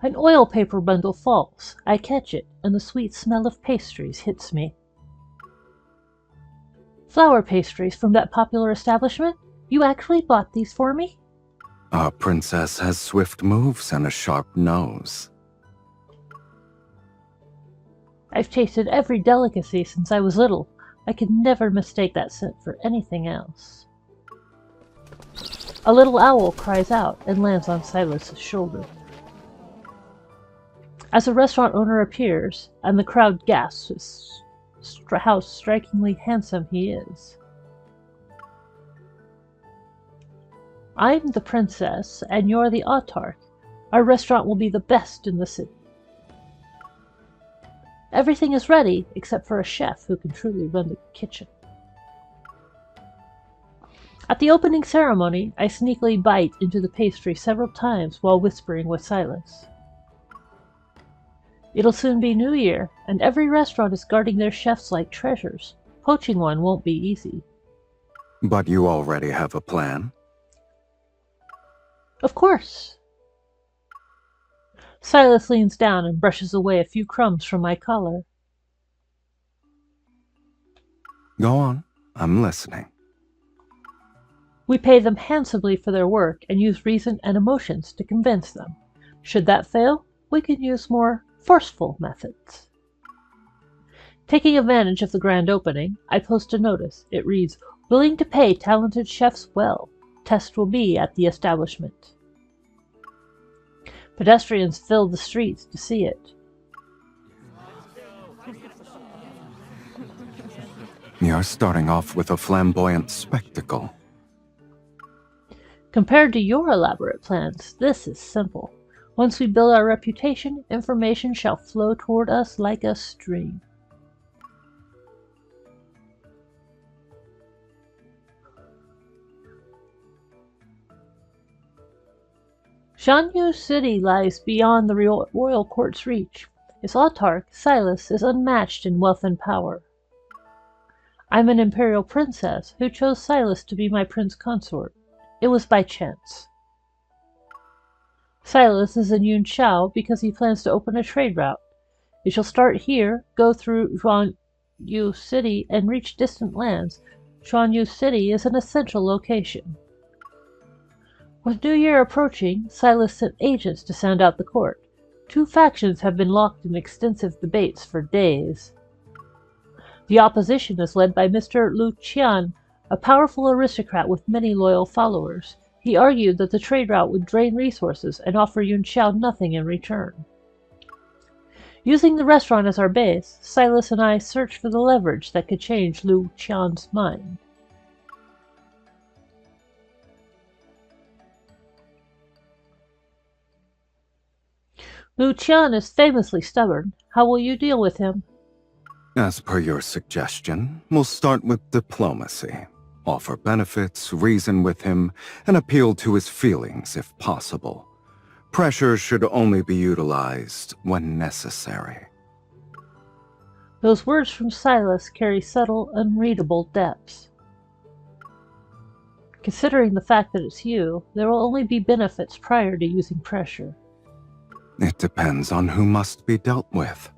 An oil paper bundle falls. I catch it, and the sweet smell of pastries hits me. Flour pastries from that popular establishment? You actually bought these for me? Our princess has swift moves and a sharp nose. I've tasted every delicacy since I was little. I could never mistake that scent for anything else. A little owl cries out and lands on Sylus' shoulder. As a restaurant owner appears, and the crowd gasps how strikingly handsome he is. I'm the princess, and you're the autarch. Our restaurant will be the best in the city. Everything is ready, except for a chef who can truly run the kitchen. At the opening ceremony, I sneakily bite into the pastry several times while whispering with Sylus. It'll soon be New Year, and every restaurant is guarding their chefs like treasures. Poaching one won't be easy. But you already have a plan? Of course. Sylus leans down and brushes away a few crumbs from my collar. Go on, I'm listening. We pay them handsomely for their work and use reason and emotions to convince them. Should that fail, we can use more forceful methods. Taking advantage of the grand opening, I post a notice. It reads, "Willing to pay talented chefs well. Test will be at the establishment." Pedestrians fill the streets to see it. You're starting off with a flamboyant spectacle. Compared to your elaborate plans, this is simple. Once we build our reputation, information shall flow toward us like a stream. Shanyu City lies beyond the royal court's reach. Its autarch, Sylus, is unmatched in wealth and power. I'm an imperial princess who chose Sylus to be my prince consort. It was by chance. Sylus is in Yunxiao because he plans to open a trade route. It shall start here, go through Shanyu City, and reach distant lands. Shanyu City is an essential location. With New Year approaching, Sylus sent agents to sound out the court. Two factions have been locked in extensive debates for days. The opposition is led by Mr. Lu Qian, a powerful aristocrat with many loyal followers. He argued that the trade route would drain resources and offer Yunxiao nothing in return. Using the restaurant as our base, Sylus and I searched for the leverage that could change Lu Qian's mind. Lu Qian is famously stubborn. How will you deal with him? As per your suggestion, we'll start with diplomacy. Offer benefits, reason with him, and appeal to his feelings if possible. Pressure should only be utilized when necessary. Those words from Sylus carry subtle, unreadable depths. Considering the fact that it's you, there will only be benefits prior to using pressure. It depends on who must be dealt with.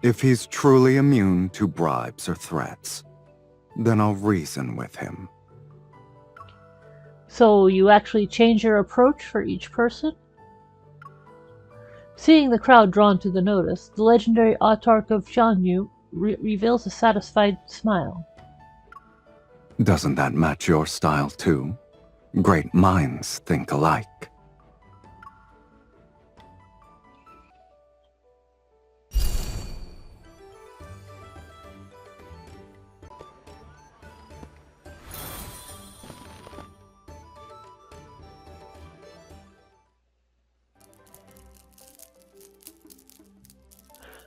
If he's truly immune to bribes or threats, then I'll reason with him. So you actually change your approach for each person? Seeing the crowd drawn to the notice, the legendary autarch of Shanyu reveals a satisfied smile. Doesn't that match your style too? Great minds think alike.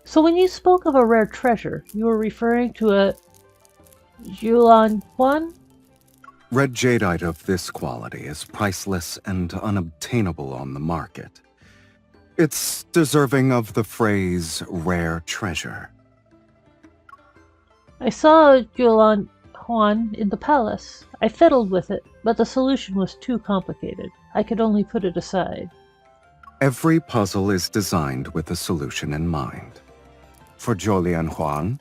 So when you spoke of a rare treasure, you were referring to a Yuan? Red jadeite of this quality is priceless and unobtainable on the market. It's deserving of the phrase rare treasure. I saw a Yuan in the palace. I fiddled with it, but the solution was too complicated. I could only put it aside. Every puzzle is designed with a solution in mind. For Julian Juan,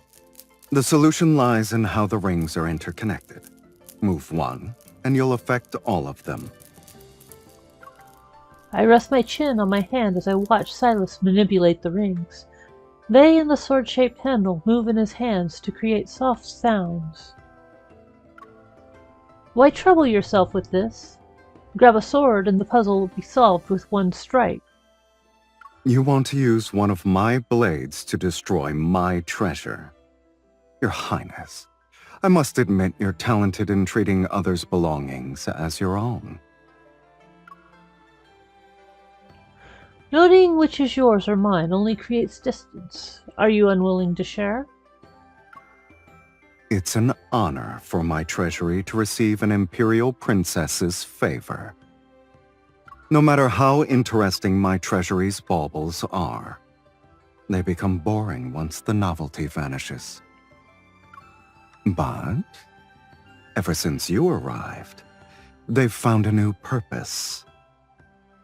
the solution lies in how the rings are interconnected. Move one, and you'll affect all of them. I rest my chin on my hand as I watch Sylus manipulate the rings. They and the sword-shaped handle move in his hands to create soft sounds. Why trouble yourself with this? Grab a sword and the puzzle will be solved with one strike. You want to use one of my blades to destroy my treasure. Your Highness, I must admit you're talented in treating others' belongings as your own. Noting which is yours or mine only creates distance. Are you unwilling to share? It's an honor for my treasury to receive an Imperial Princess's favor. No matter how interesting my treasury's baubles are, they become boring once the novelty vanishes. But, ever since you arrived, they've found a new purpose.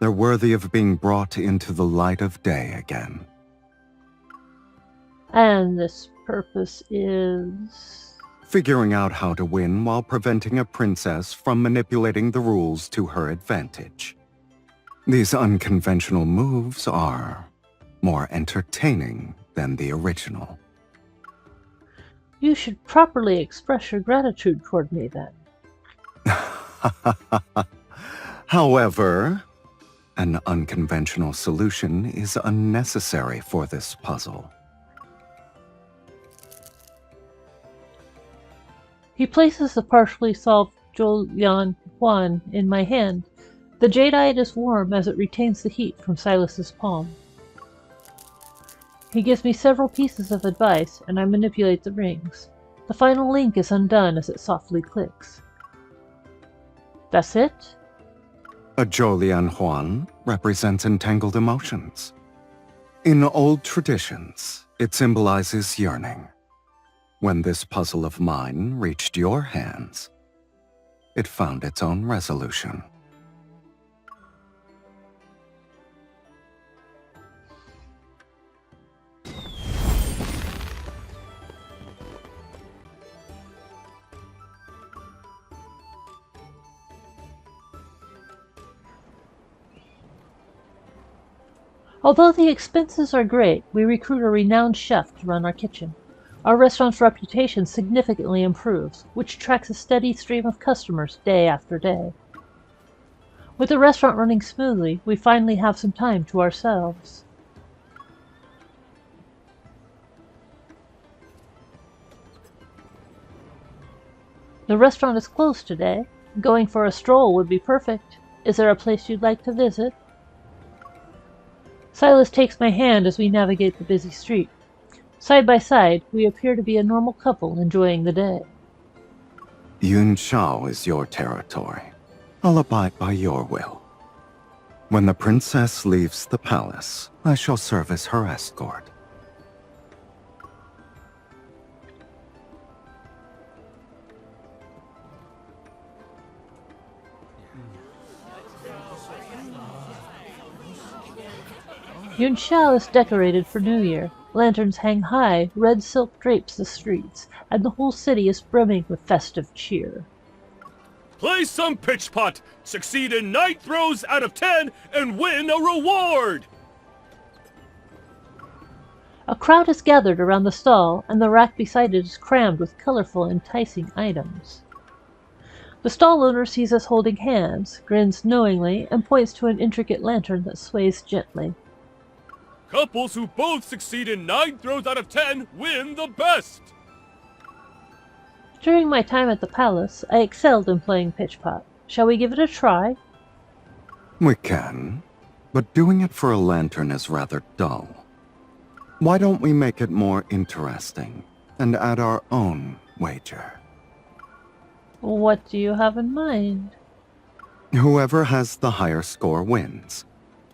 They're worthy of being brought into the light of day again. And this purpose is... Figuring out how to win while preventing a princess from manipulating the rules to her advantage. These unconventional moves are more entertaining than the original. You should properly express your gratitude toward me then. However, an unconventional solution is unnecessary for this puzzle. He places the partially solved Julian Juan in my hand. The jadeite is warm as it retains the heat from Sylus's palm. He gives me several pieces of advice, and I manipulate the rings. The final link is undone as it softly clicks. That's it? A Julian Juan represents entangled emotions. In old traditions, it symbolizes yearning. When this puzzle of mine reached your hands, it found its own resolution. Although the expenses are great, we recruit a renowned chef to run our kitchen. Our restaurant's reputation significantly improves, which attracts a steady stream of customers day after day. With the restaurant running smoothly, we finally have some time to ourselves. The restaurant is closed today. Going for a stroll would be perfect. Is there a place you'd like to visit? Sylus takes my hand as we navigate the busy street. Side by side, we appear to be a normal couple enjoying the day. Yun Shao is your territory. I'll abide by your will. When the princess leaves the palace, I shall serve as her escort. Yun Shao is decorated for New Year. Lanterns hang high, red silk drapes the streets, and the whole city is brimming with festive cheer. Play some pitch pot, succeed in 9 throws out of 10, and win a reward! A crowd is gathered around the stall, and the rack beside it is crammed with colorful, enticing items. The stall owner sees us holding hands, grins knowingly, and points to an intricate lantern that sways gently. Couples who both succeed in 9 throws out of 10 win the best! During my time at the palace, I excelled in playing pitch pot. Shall we give it a try? We can, but doing it for a lantern is rather dull. Why don't we make it more interesting and add our own wager? What do you have in mind? Whoever has the higher score wins,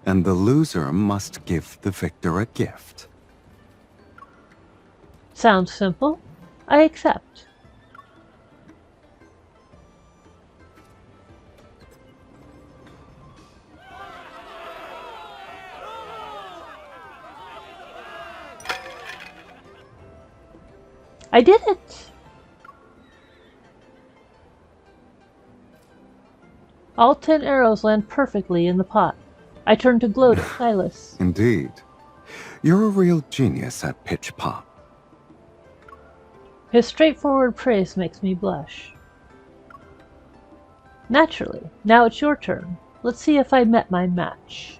and the loser must give the victor a gift. Sounds simple. I accept. I did it! All 10 arrows land perfectly in the pot. I turn to gloat at Sylus. Indeed. You're a real genius at pitch pot. His straightforward praise makes me blush. Naturally, now it's your turn. Let's see if I met my match.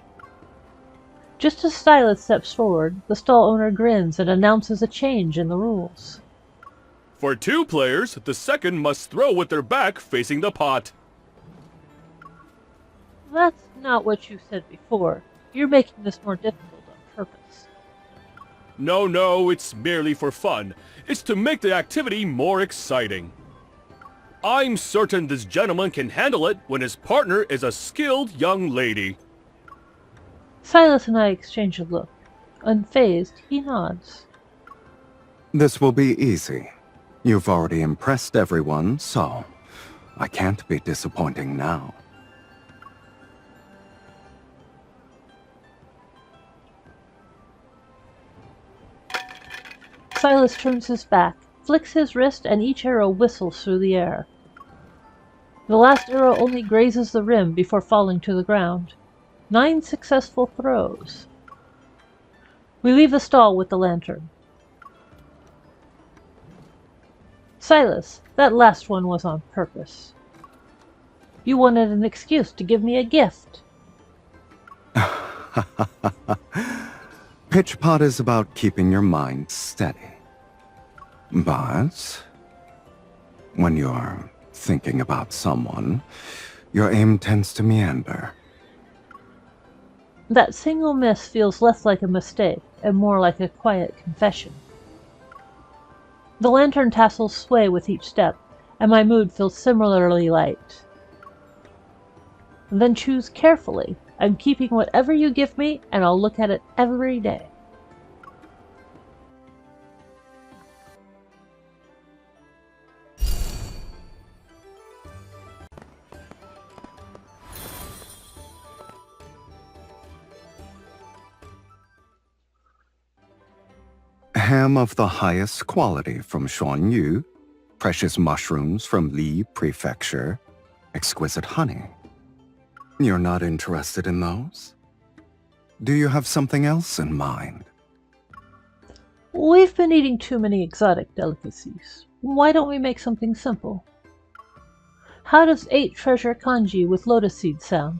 Just as Sylus steps forward, the stall owner grins and announces a change in the rules. For 2 players, the second must throw with their back facing the pot. That's not what you said before. You're making this more difficult on purpose. No, it's merely for fun. It's to make the activity more exciting. I'm certain this gentleman can handle it when his partner is a skilled young lady. Sylus and I exchange a look. Unfazed, he nods. This will be easy. You've already impressed everyone, so I can't be disappointing now. Sylus turns his back, flicks his wrist, and each arrow whistles through the air. The last arrow only grazes the rim before falling to the ground. 9 successful throws. We leave the stall with the lantern. Sylus, that last one was on purpose. You wanted an excuse to give me a gift. Pitch pot is about keeping your mind steady. But when you're thinking about someone, your aim tends to meander. That single miss feels less like a mistake and more like a quiet confession. The lantern tassels sway with each step, and my mood feels similarly light. Then choose carefully. I'm keeping whatever you give me, and I'll look at it every day. Ham of the highest quality from Xuanyu, precious mushrooms from Li Prefecture, exquisite honey. You're not interested in those? Do you have something else in mind? We've been eating too many exotic delicacies. Why don't we make something simple? How does 8 treasure kanji with lotus seeds sound?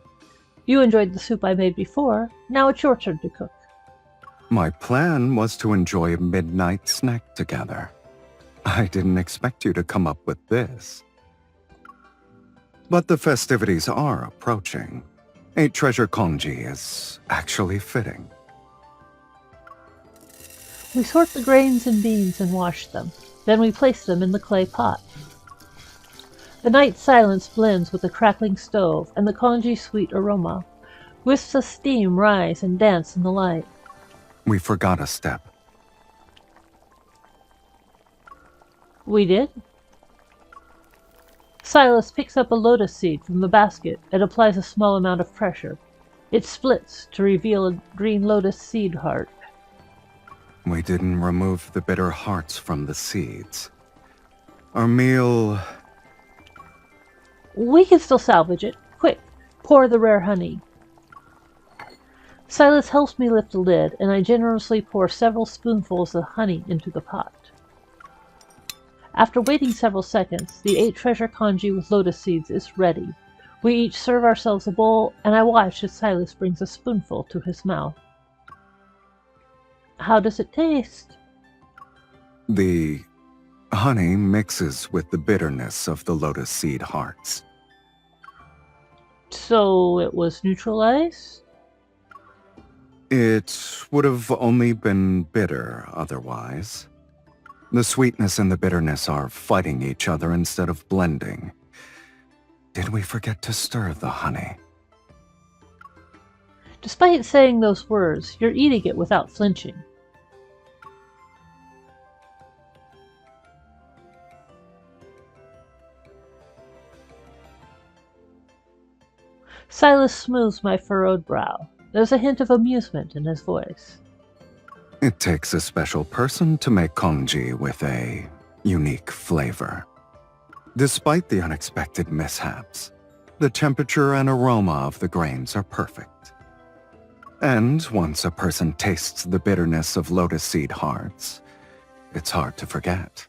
You enjoyed the soup I made before, now it's your turn to cook. My plan was to enjoy a midnight snack together. I didn't expect you to come up with this. But the festivities are approaching. 8 treasure kanji is actually fitting. We sort the grains and beans and wash them. Then we place them in the clay pot. The night silence blends with the crackling stove and the kanji's sweet aroma. Wisps of steam rise and dance in the light. We forgot a step. We did? Sylus picks up a lotus seed from the basket and applies a small amount of pressure. It splits to reveal a green lotus seed heart. We didn't remove the bitter hearts from the seeds. Our meal... We can still salvage it. Quick, pour the rare honey. Sylus helps me lift the lid, and I generously pour several spoonfuls of honey into the pot. After waiting several seconds, the 8 treasure kanji with lotus seeds is ready. We each serve ourselves a bowl, and I watch as Sylus brings a spoonful to his mouth. How does it taste? The honey mixes with the bitterness of the lotus seed hearts. So it was neutralized? It would have only been bitter otherwise. The sweetness and the bitterness are fighting each other instead of blending. Did we forget to stir the honey? Despite saying those words, you're eating it without flinching. Sylus smooths my furrowed brow. There's a hint of amusement in his voice. It takes a special person to make kanji with a unique flavor. Despite the unexpected mishaps, the temperature and aroma of the grains are perfect. And once a person tastes the bitterness of lotus seed hearts, it's hard to forget.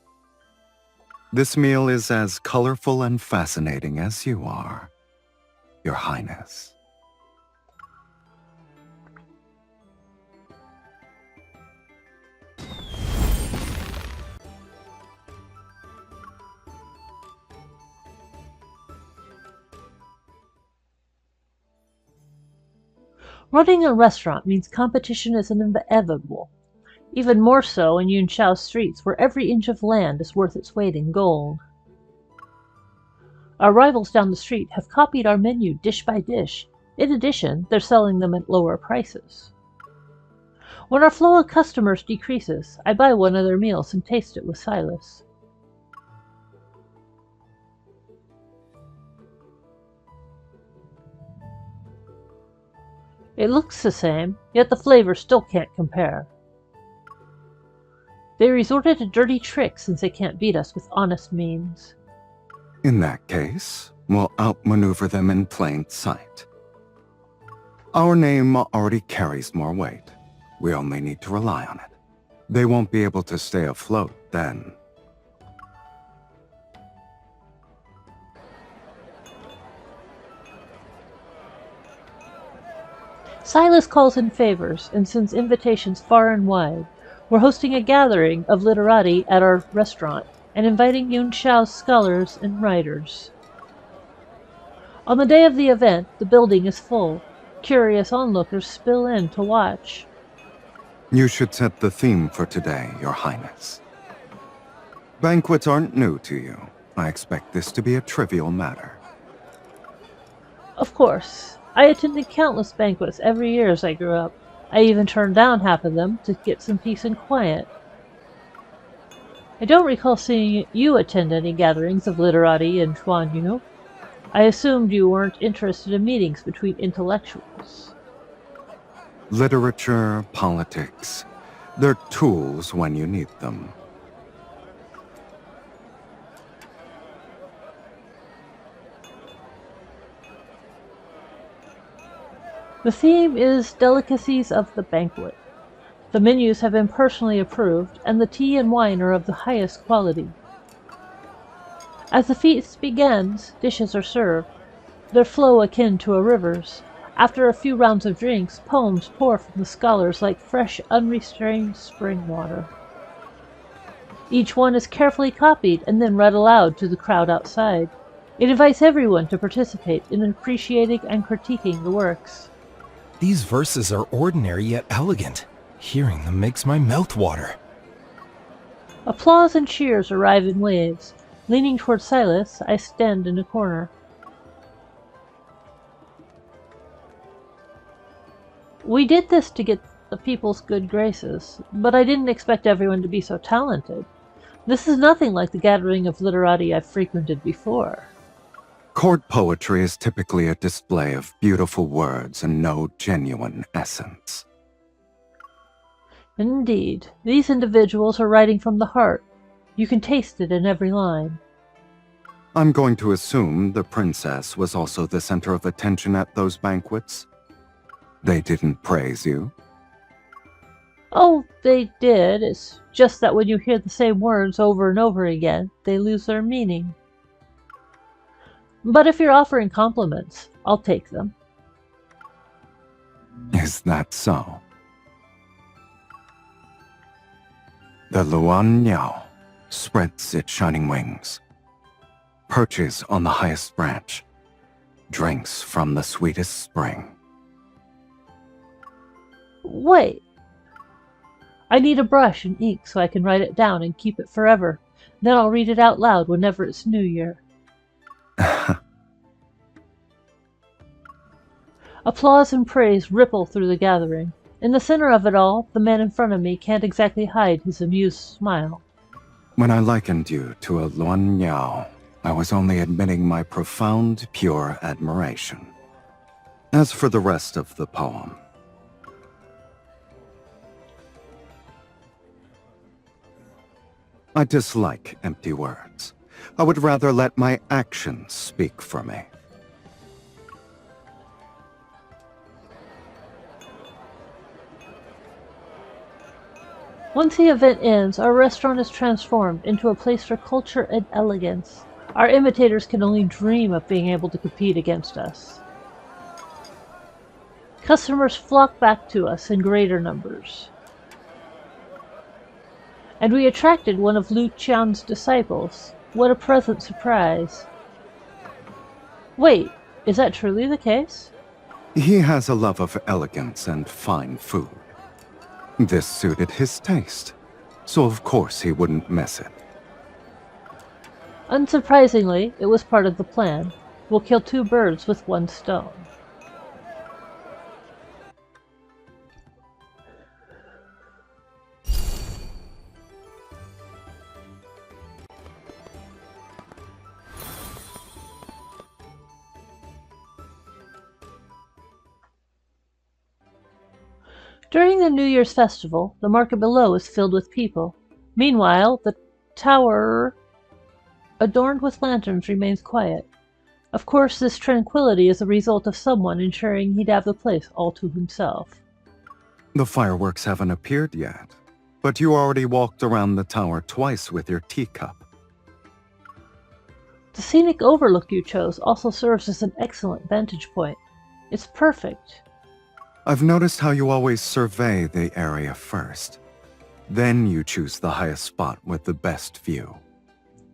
This meal is as colorful and fascinating as you are, Your Highness. Running a restaurant means competition is inevitable, even more so in Yunshao's streets where every inch of land is worth its weight in gold. Our rivals down the street have copied our menu dish by dish. In addition, they're selling them at lower prices. When our flow of customers decreases, I buy one of their meals and taste it with Sylus. It looks the same, yet the flavor still can't compare. They resorted to dirty tricks since they can't beat us with honest means. In that case, we'll outmaneuver them in plain sight. Our name already carries more weight. We only need to rely on it. They won't be able to stay afloat then. Sylus calls in favors and sends invitations far and wide. We're hosting a gathering of literati at our restaurant and inviting Yunshao's scholars and writers. On the day of the event, the building is full. Curious onlookers spill in to watch. You should set the theme for today, Your Highness. Banquets aren't new to you. I expect this to be a trivial matter. Of course. I attended countless banquets every year as I grew up. I even turned down half of them to get some peace and quiet. I don't recall seeing you attend any gatherings of literati in Chuanyu. I assumed you weren't interested in meetings between intellectuals. Literature, politics, they're tools when you need them. The theme is Delicacies of the Banquet. The menus have been personally approved, and the tea and wine are of the highest quality. As the feast begins, dishes are served, their flow akin to a river's. After a few rounds of drinks, poems pour from the scholars like fresh, unrestrained spring water. Each one is carefully copied and then read aloud to the crowd outside. It invites everyone to participate in appreciating and critiquing the works. These verses are ordinary yet elegant. Hearing them makes my mouth water. Applause and cheers arrive in waves. Leaning toward Sylus, I stand in a corner. We did this to get the people's good graces, but I didn't expect everyone to be so talented. This is nothing like the gathering of literati I've frequented before. Court poetry is typically a display of beautiful words and no genuine essence. Indeed, these individuals are writing from the heart. You can taste it in every line. I'm going to assume the princess was also the center of attention at those banquets. They didn't praise you? Oh, they did. It's just that when you hear the same words over and over again, they lose their meaning. But if you're offering compliments, I'll take them. Is that so? The Luan Niao spreads its shining wings, perches on the highest branch, drinks from the sweetest spring. Wait. I need a brush and ink so I can write it down and keep it forever. Then I'll read it out loud whenever it's New Year. Applause and praise ripple through the gathering. In the center of it all, the man in front of me can't exactly hide his amused smile. When I likened you to a Luan Niao, I was only admitting my profound, pure admiration. As for the rest of the poem, I dislike empty words. I would rather let my actions speak for me. Once the event ends, our restaurant is transformed into a place for culture and elegance. Our imitators can only dream of being able to compete against us. Customers flock back to us in greater numbers. And we attracted one of Lu Qian's disciples. What a pleasant surprise. Wait, is that truly the case? He has a love of elegance and fine food. This suited his taste, so of course he wouldn't miss it. Unsurprisingly, it was part of the plan. We'll kill two birds with one stone. During the New Year's festival, the market below is filled with people. Meanwhile, the tower, adorned with lanterns, remains quiet. Of course, this tranquility is the result of someone ensuring he'd have the place all to himself. The fireworks haven't appeared yet, but you already walked around the tower twice with your teacup. The scenic overlook you chose also serves as an excellent vantage point. It's perfect. I've noticed how you always survey the area first. Then you choose the highest spot with the best view.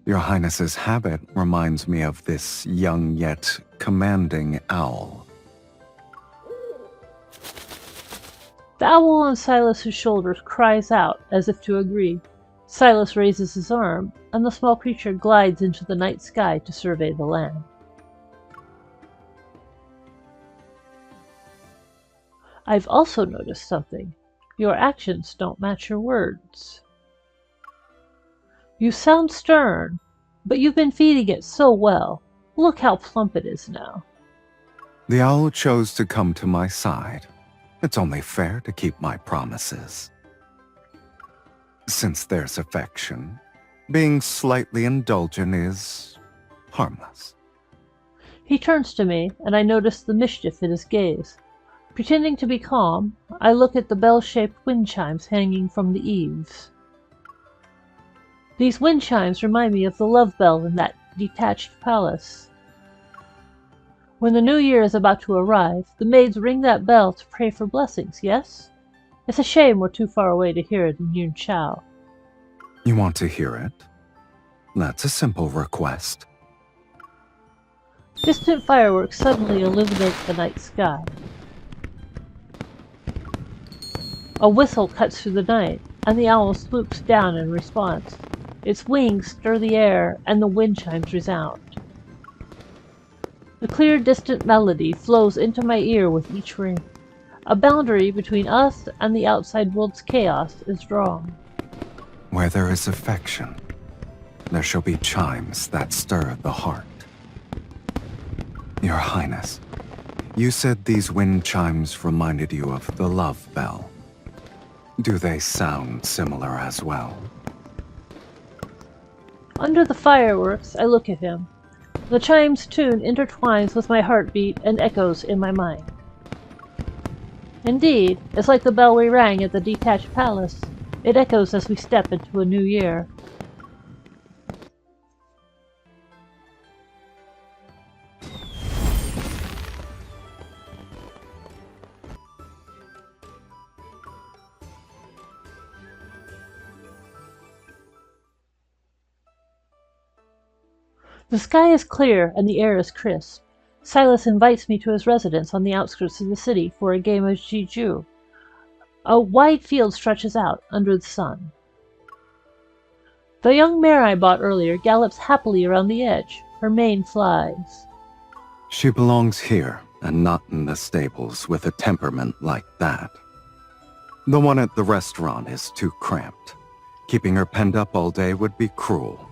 Your Highness's habit reminds me of this young yet commanding owl. The owl on Sylus' shoulders cries out as if to agree. Sylus raises his arm, and the small creature glides into the night sky to survey the land. I've also noticed something. Your actions don't match your words. You sound stern, but you've been feeding it so well. Look how plump it is now. The owl chose to come to my side. It's only fair to keep my promises. Since there's affection, being slightly indulgent is harmless. He turns to me, and I notice the mischief in his gaze. Pretending to be calm, I look at the bell-shaped wind chimes hanging from the eaves. These wind chimes remind me of the love bell in that detached palace. When the new year is about to arrive, the maids ring that bell to pray for blessings, yes? It's a shame we're too far away to hear it in Yunchao. You want to hear it? That's a simple request. Distant fireworks suddenly illuminate the night sky. A whistle cuts through the night, and the owl swoops down in response. Its wings stir the air, and the wind chimes resound. The clear, distant melody flows into my ear with each ring. A boundary between us and the outside world's chaos is drawn. Where there is affection, there shall be chimes that stir the heart. Your Highness, you said these wind chimes reminded you of the love bell. Do they sound similar as well? Under the fireworks, I look at him. The chime's tune intertwines with my heartbeat and echoes in my mind. Indeed, it's like the bell we rang at the detached palace. It echoes as we step into a new year. The sky is clear and the air is crisp. Sylus invites me to his residence on the outskirts of the city for a game of Jiju. A wide field stretches out under the sun. The young mare I bought earlier gallops happily around the edge. Her mane flies. She belongs here and not in the stables with a temperament like that. The one at the restaurant is too cramped. Keeping her penned up all day would be cruel.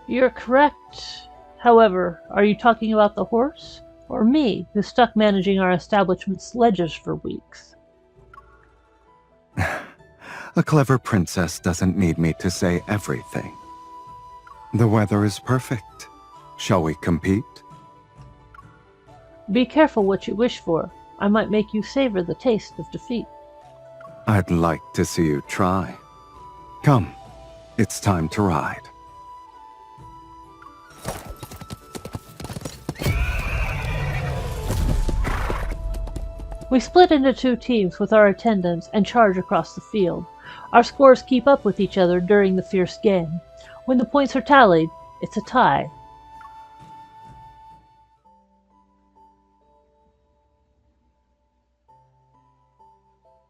You're correct. However, are you talking about the horse? Or me, who's stuck managing our establishment's ledgers for weeks? A clever princess doesn't need me to say everything. The weather is perfect. Shall we compete? Be careful what you wish for. I might make you savor the taste of defeat. I'd like to see you try. Come, it's time to ride. We split into 2 teams with our attendants and charge across the field. Our scores keep up with each other during the fierce game. When the points are tallied, it's a tie.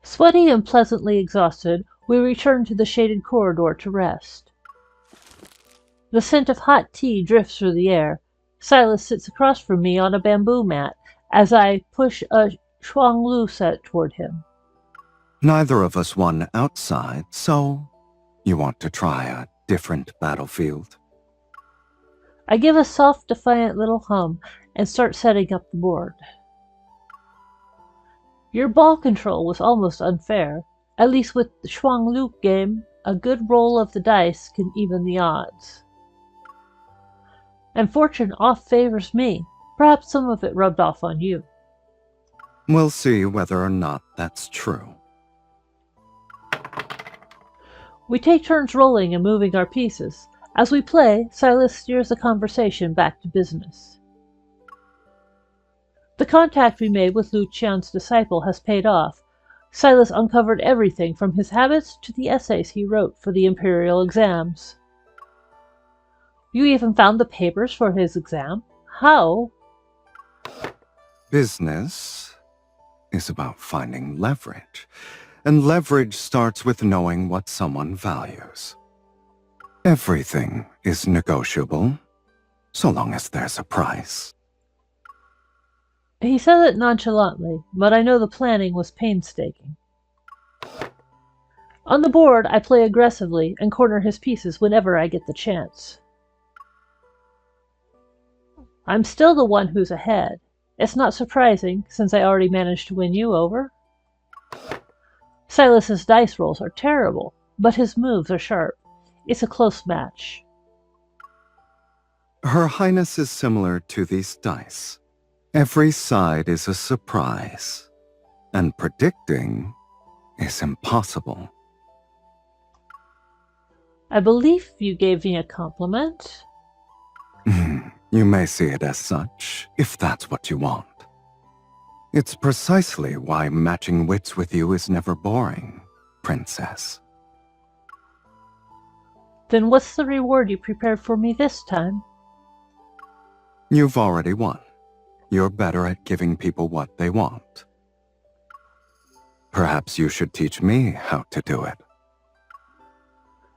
Sweaty and pleasantly exhausted, we return to the shaded corridor to rest. The scent of hot tea drifts through the air. Sylus sits across from me on a bamboo mat as I push a Shuanglu set toward him. Neither of us won outside, so you want to try a different battlefield? I give a soft, defiant little hum and start setting up the board. Your ball control was almost unfair. At least with the Shuanglu game, a good roll of the dice can even the odds. And fortune oft favors me. Perhaps some of it rubbed off on you. We'll see whether or not that's true. We take turns rolling and moving our pieces. As we play, Sylus steers the conversation back to business. The contact we made with Lu Qian's disciple has paid off. Sylus uncovered everything from his habits to the essays he wrote for the imperial exams. You even found the papers for his exam? How? Business is about finding leverage, and leverage starts with knowing what someone values. Everything is negotiable, so long as there's a price. He said it nonchalantly, but I know the planning was painstaking. On the board, I play aggressively and corner his pieces whenever I get the chance. I'm still the one who's ahead. It's not surprising, since I already managed to win you over. Sylus's dice rolls are terrible, but his moves are sharp. It's a close match. Her Highness is similar to these dice. Every side is a surprise, and predicting is impossible. I believe you gave me a compliment. You may see it as such, if that's what you want. It's precisely why matching wits with you is never boring, Princess. Then what's the reward you prepared for me this time? You've already won. You're better at giving people what they want. Perhaps you should teach me how to do it.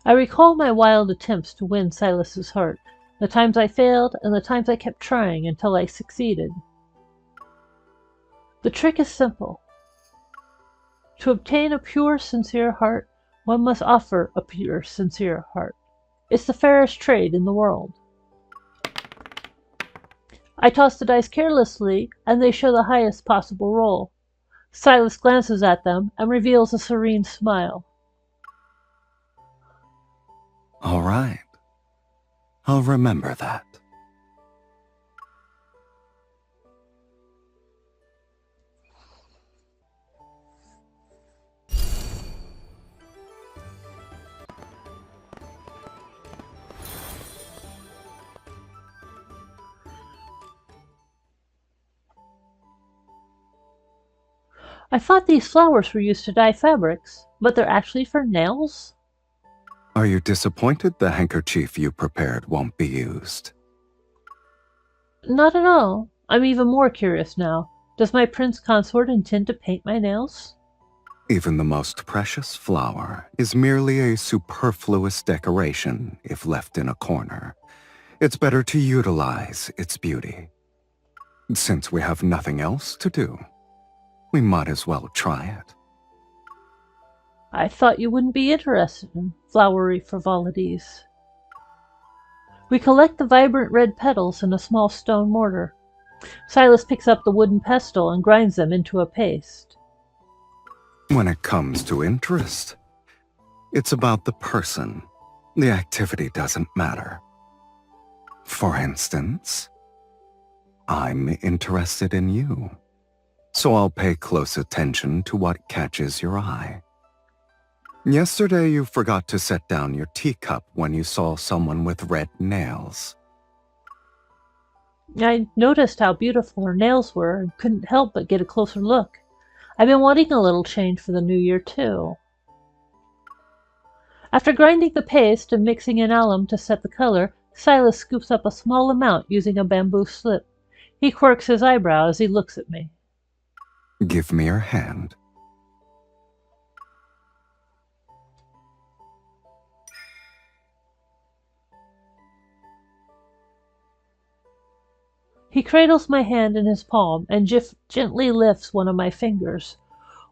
I recall my wild attempts to win Sylus's heart, the times I failed and the times I kept trying until I succeeded. The trick is simple. To obtain a pure, sincere heart, one must offer a pure, sincere heart. It's the fairest trade in the world. I toss the dice carelessly, and they show the highest possible roll. Sylus glances at them and reveals a serene smile. All right. I'll remember that. I thought these flowers were used to dye fabrics, but they're actually for nails? Are you disappointed the handkerchief you prepared won't be used? Not at all. I'm even more curious now. Does my prince consort intend to paint my nails? Even the most precious flower is merely a superfluous decoration if left in a corner. It's better to utilize its beauty. Since we have nothing else to do, we might as well try it. I thought you wouldn't be interested in flowery frivolities. We collect the vibrant red petals in a small stone mortar. Sylus picks up the wooden pestle and grinds them into a paste. When it comes to interest, It's about the person. The activity doesn't matter. For instance, I'm interested in you, so I'll pay close attention to what catches your eye. Yesterday you forgot to set down your teacup when you saw someone with red nails. I noticed how beautiful her nails were and couldn't help but get a closer look. I've been wanting a little change for the new year, too. After grinding the paste and mixing in alum to set the color, Sylus scoops up a small amount using a bamboo slip. He quirks his eyebrow as he looks at me. Give me your hand. He cradles my hand in his palm and gently lifts one of my fingers.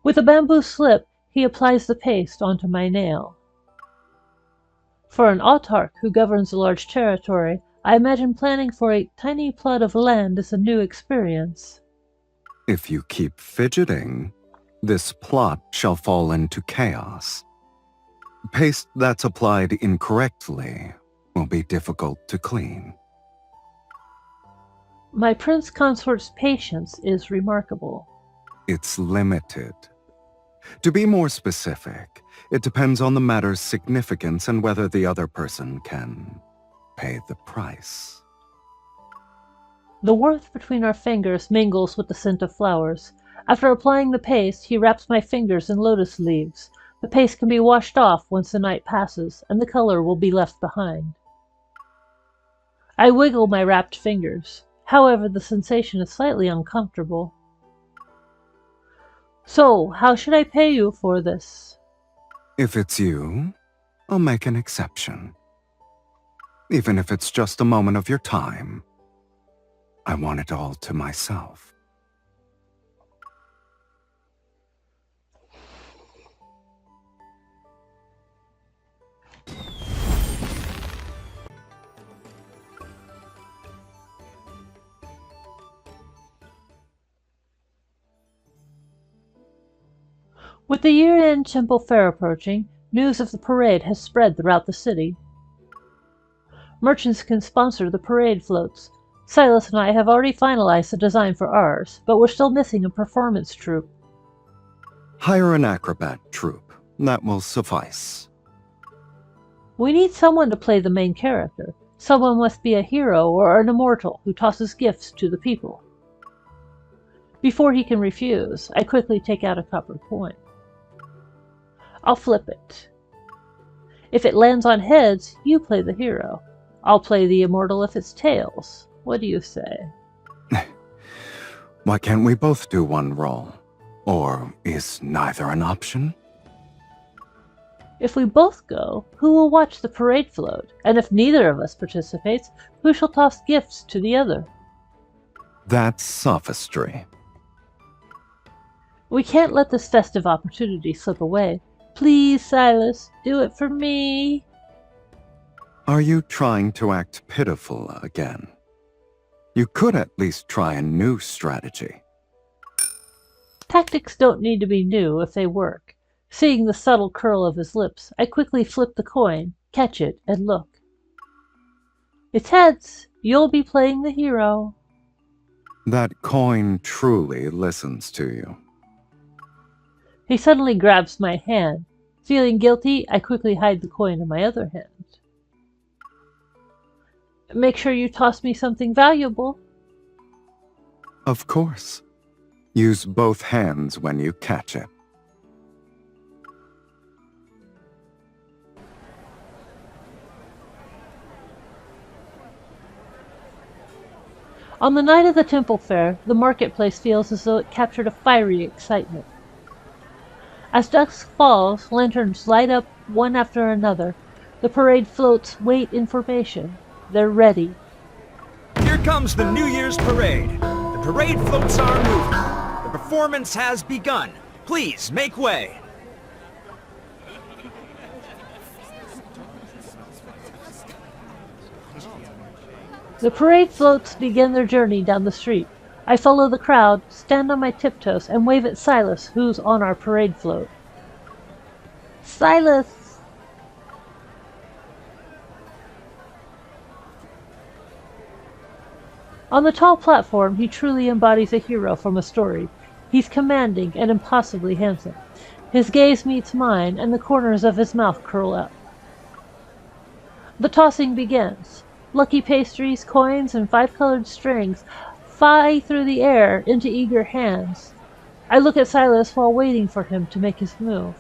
With a bamboo slip, he applies the paste onto my nail. For an autarch who governs a large territory, I imagine planning for a tiny plot of land is a new experience. If you keep fidgeting, this plot shall fall into chaos. Paste that's applied incorrectly will be difficult to clean. My prince consort's patience is remarkable. It's limited. To be more specific, it depends on the matter's significance and whether the other person can pay the price. The warmth between our fingers mingles with the scent of flowers. After applying the paste, he wraps my fingers in lotus leaves. The paste can be washed off once the night passes, and the color will be left behind. I wiggle my wrapped fingers. However, the sensation is slightly uncomfortable. So, how should I pay you for this? If it's you, I'll make an exception. Even if it's just a moment of your time. I want it all to myself. With the year-end temple fair approaching, news of the parade has spread throughout the city. Merchants can sponsor the parade floats. Sylus and I have already finalized the design for ours, but we're still missing a performance troupe. Hire an acrobat troupe. That will suffice. We need someone to play the main character. Someone must be a hero or an immortal who tosses gifts to the people. Before he can refuse, I quickly take out a copper coin. I'll flip it. If it lands on heads, you play the hero. I'll play the immortal if it's tails. What do you say? Why can't we both do one role? Or is neither an option? If we both go, who will watch the parade float? And if neither of us participates, who shall toss gifts to the other? That's sophistry. We can't let this festive opportunity slip away. Please, Sylus, do it for me. Are you trying to act pitiful again? You could at least try a new strategy. Tactics don't need to be new if they work. Seeing the subtle curl of his lips, I quickly flip the coin, catch it, and look. It's heads. You'll be playing the hero. That coin truly listens to you. He suddenly grabs my hand. Feeling guilty, I quickly hide the coin in my other hand. Make sure you toss me something valuable. Of course. Use both hands when you catch it. On the night of the temple fair, the marketplace feels as though it captured a fiery excitement. As dusk falls, lanterns light up one after another. The parade floats wait in formation. They're ready. Here comes the New Year's parade. The parade floats are moving. The performance has begun. Please make way. The parade floats begin their journey down the street. I follow the crowd, stand on my tiptoes, and wave at Sylus, who's on our parade float. Sylus! On the tall platform, he truly embodies a hero from a story. He's commanding and impossibly handsome. His gaze meets mine, and the corners of his mouth curl up. The tossing begins. Lucky pastries, coins, and 5-colored strings fly through the air into eager hands. I look at Sylus while waiting for him to make his move.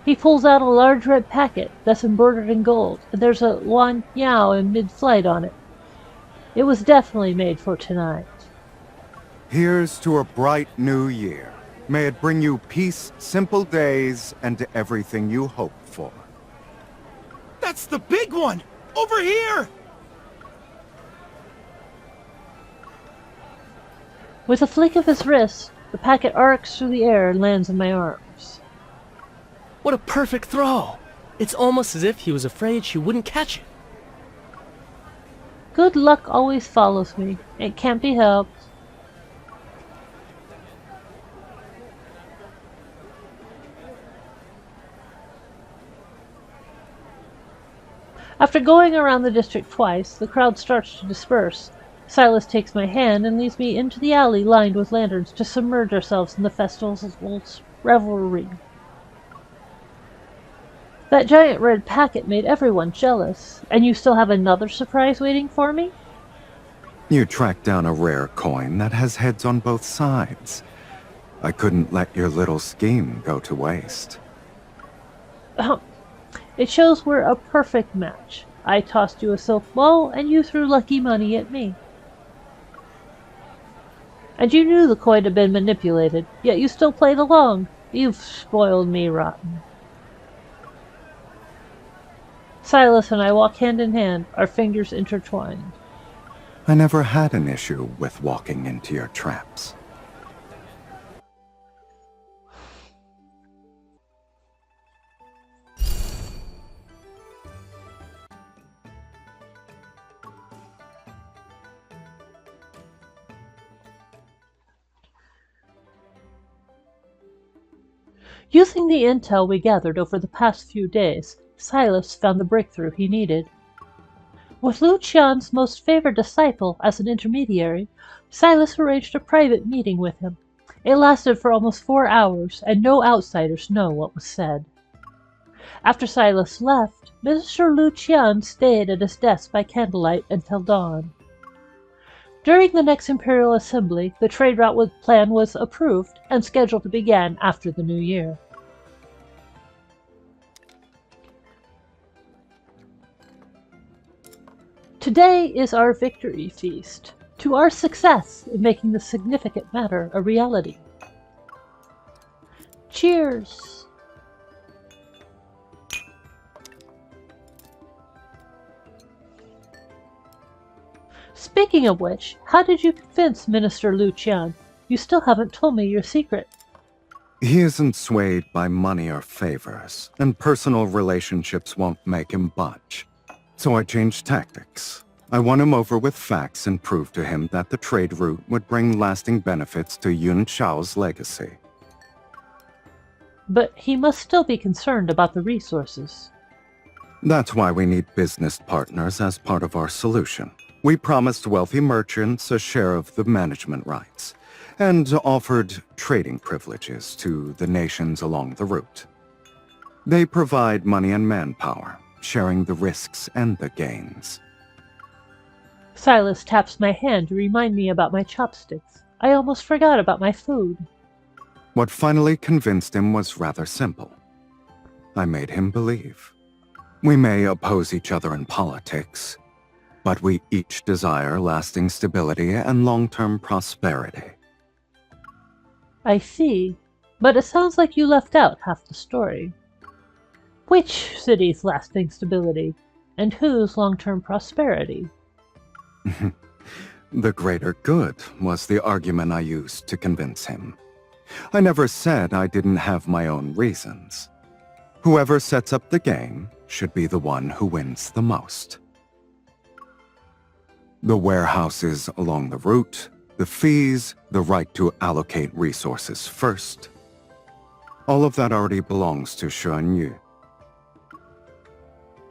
He pulls out a large red packet that's embroidered in gold, and there's a Wan Yao in mid-flight on it. It was definitely made for tonight. Here's to a bright new year. May it bring you peace, simple days, and everything you hope for. That's the big one! Over here! With a flick of his wrist, the packet arcs through the air and lands in my arms. What a perfect throw! It's almost as if he was afraid she wouldn't catch it. Good luck always follows me. It can't be helped. After going around the district twice, the crowd starts to disperse. Sylus takes my hand and leads me into the alley lined with lanterns to submerge ourselves in the festival's revelry. That giant red packet made everyone jealous, and you still have another surprise waiting for me? You tracked down a rare coin that has heads on both sides. I couldn't let your little scheme go to waste. It shows we're a perfect match. I tossed you a silk ball, and you threw lucky money at me. And you knew the coin had been manipulated, yet you still played along. You've spoiled me rotten. Sylus and I walk hand in hand, our fingers intertwined. I never had an issue with walking into your traps. Using the intel we gathered over the past few days, Sylus found the breakthrough he needed. With Lu Qian's most favored disciple as an intermediary, Sylus arranged a private meeting with him. It lasted for almost 4 hours, and no outsiders know what was said. After Sylus left, Minister Lu Qian stayed at his desk by candlelight until dawn. During the next Imperial Assembly, the trade route plan was approved and scheduled to begin after the new year. Today is our victory feast, to our success in making this significant matter a reality. Cheers! Speaking of which, how did you convince Minister Lu Qian? You still haven't told me your secret. He isn't swayed by money or favors, and personal relationships won't make him budge. So I changed tactics. I won him over with facts and proved to him that the trade route would bring lasting benefits to Yun Shao's legacy. But he must still be concerned about the resources. That's why we need business partners as part of our solution. We promised wealthy merchants a share of the management rights, and offered trading privileges to the nations along the route. They provide money and manpower, sharing the risks and the gains. Sylus taps my hand to remind me about my chopsticks. I almost forgot about my food. What finally convinced him was rather simple. I made him believe. We may oppose each other in politics, but we each desire lasting stability and long-term prosperity. I see, but it sounds like you left out half the story. Which city's lasting stability, and whose long-term prosperity? The greater good was the argument I used to convince him. I never said I didn't have my own reasons. Whoever sets up the game should be the one who wins the most. The warehouses along the route, the fees, the right to allocate resources first. All of that already belongs to Shen Yu.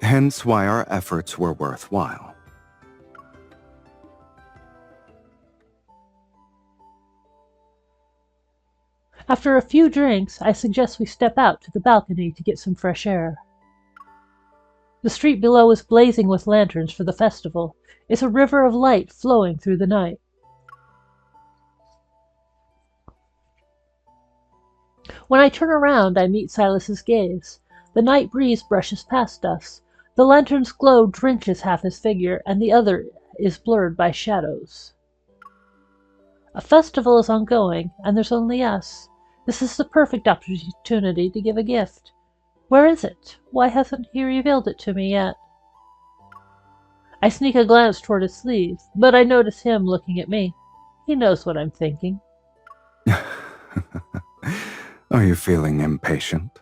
Hence why our efforts were worthwhile. After a few drinks, I suggest we step out to the balcony to get some fresh air. The street below is blazing with lanterns for the festival. It's a river of light flowing through the night. When I turn around, I meet Sylus's gaze. The night breeze brushes past us. The lantern's glow drenches half his figure, and the other is blurred by shadows. A festival is ongoing, and there's only us. This is the perfect opportunity to give a gift. Where is it? Why hasn't he revealed it to me yet? I sneak a glance toward his sleeve, but I notice him looking at me. He knows what I'm thinking. Are you feeling impatient?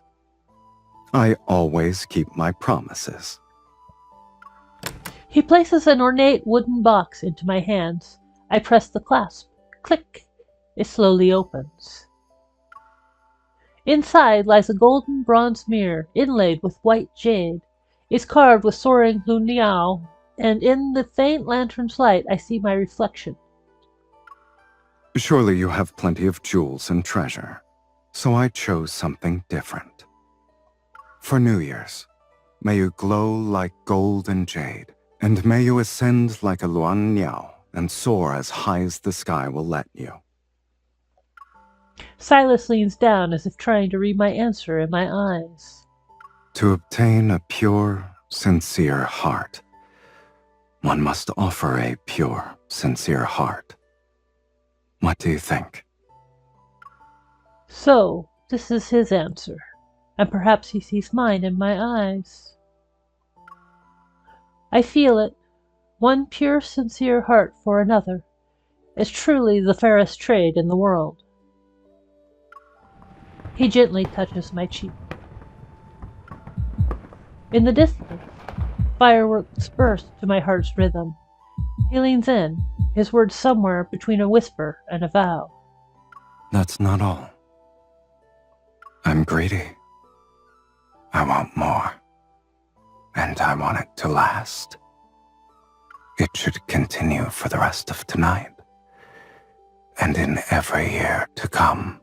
I always keep my promises. He places an ornate wooden box into my hands. I press the clasp. Click! It slowly opens. Inside lies a golden bronze mirror inlaid with white jade. It's carved with soaring luniao, and in the faint lantern's light I see my reflection. Surely you have plenty of jewels and treasure, so I chose something different. For New Year's, may you glow like gold and jade, and may you ascend like a luan niao and soar as high as the sky will let you. Sylus leans down as if trying to read my answer in my eyes. To obtain a pure, sincere heart, one must offer a pure, sincere heart. What do you think? So, this is his answer, and perhaps he sees mine in my eyes. I feel it. One pure, sincere heart for another is truly the fairest trade in the world. He gently touches my cheek. In the distance, fireworks burst to my heart's rhythm. He leans in, his words somewhere between a whisper and a vow. That's not all. I'm greedy. I want more. And I want it to last. It should continue for the rest of tonight. And in every year to come.